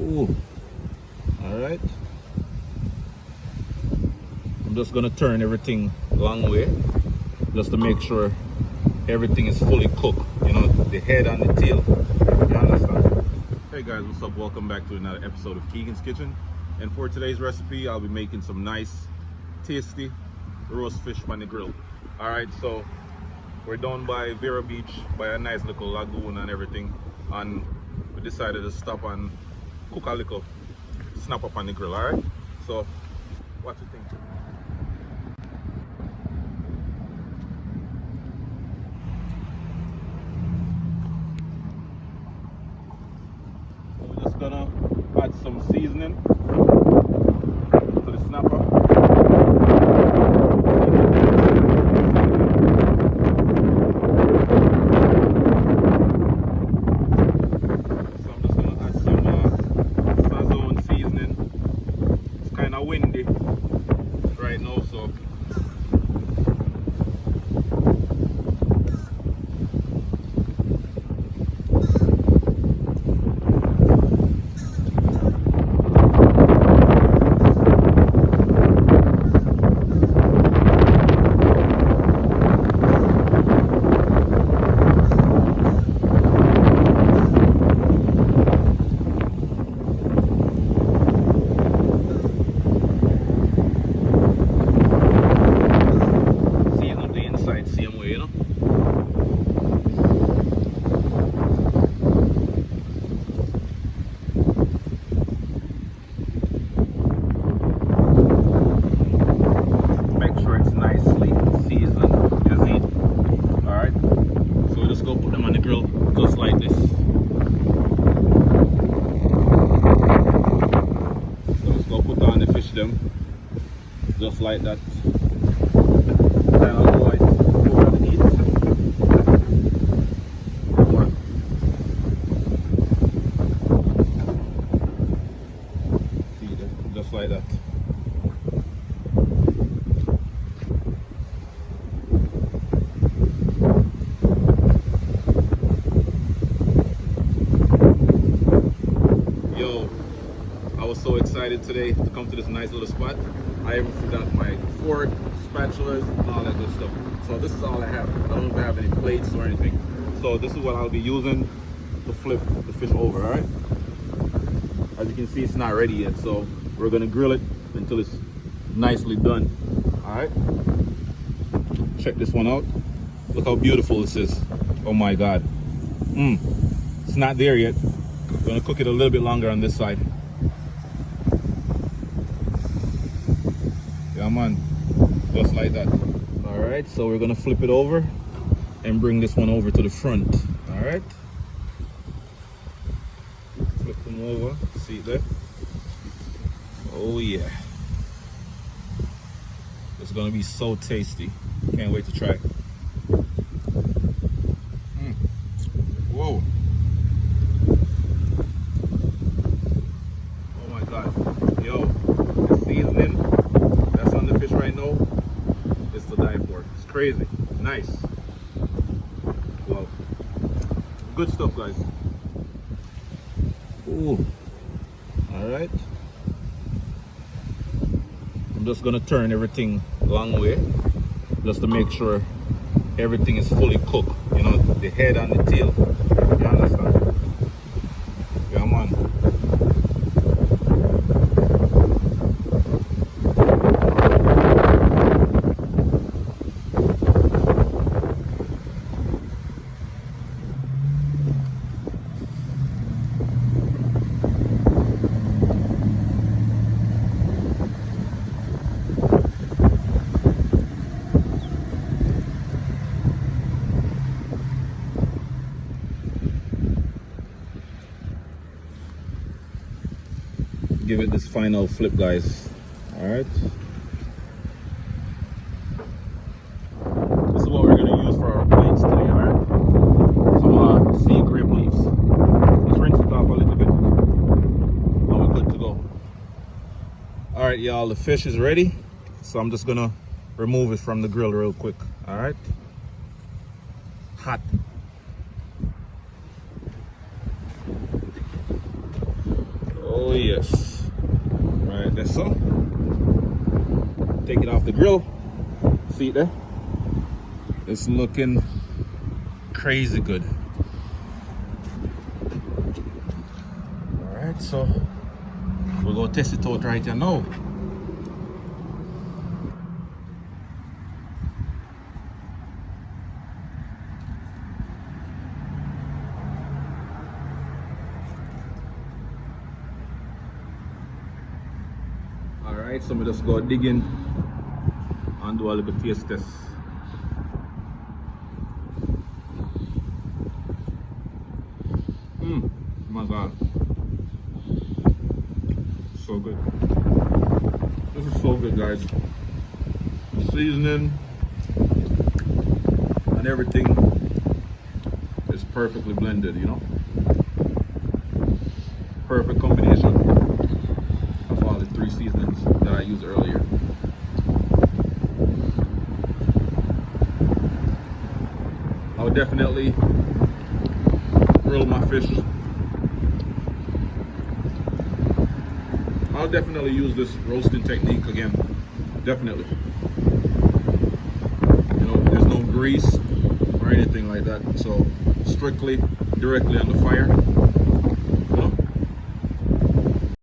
Ooh. All right. I'm just gonna turn everything long way, just to make sure everything is fully cooked. You know, the head and the tail. You understand? Hey guys, what's up? Welcome back to another episode of Keegan's Kitchen. And for today's recipe, I'll be making some nice, tasty roast fish on the grill. All right, so we're down by Vera Beach, by a nice little lagoon and everything, and we decided to stop and cook a little snap up on the grill. All right, so what do you think? So we're just gonna add some seasoning to the snapper. Windy right now, so just like that. Kind of low over the heat. See that? Just like that. Yo, I was so excited today to come to this nice little spot. I even forgot my fork, spatulas, and all that good stuff. So this is all I have. I don't even have any plates or anything. So this is what I'll be using to flip the fish over, all right? As you can see, it's not ready yet. So we're gonna grill it until it's nicely done, all right? Check this one out. Look how beautiful this is. Oh my God. It's not there yet. I'm gonna cook it a little bit longer on this side. Yeah, man, just like that. All right, so we're gonna flip it over and bring this one over to the front. All right, flip them over. See it there? Oh yeah, it's gonna be so tasty. Can't wait to try it. Whoa. Oh my God. Yo, the seasoning that's on the fish right now is to die for. It's crazy. Nice. Wow. Good stuff, guys. Ooh. All right. I'm just gonna turn everything long way, just to make sure everything is fully cooked. You know, the head and the tail. You understand? Yeah, man. Give it this final flip, guys. All right, this is what we're going to use for our plates today. All right, some sea grape leaves. Just rinse it off a little bit and we're good to go. All right, y'all, the fish is ready, so I'm just gonna remove it from the grill real quick. All right, hot. yes. Right, that's so. Take it off the grill. See it there? It's looking crazy good. Alright, so we're gonna test it out right here now. Alright, so we just go dig in and do a little taste test. My God. So good. This is so good, guys. The seasoning and everything is perfectly blended, you know? Perfect combination of all the 3 seasonings that I used earlier. I would definitely grill my fish. I'll definitely use this roasting technique again. Definitely. You know, there's no grease or anything like that. So strictly directly on the fire.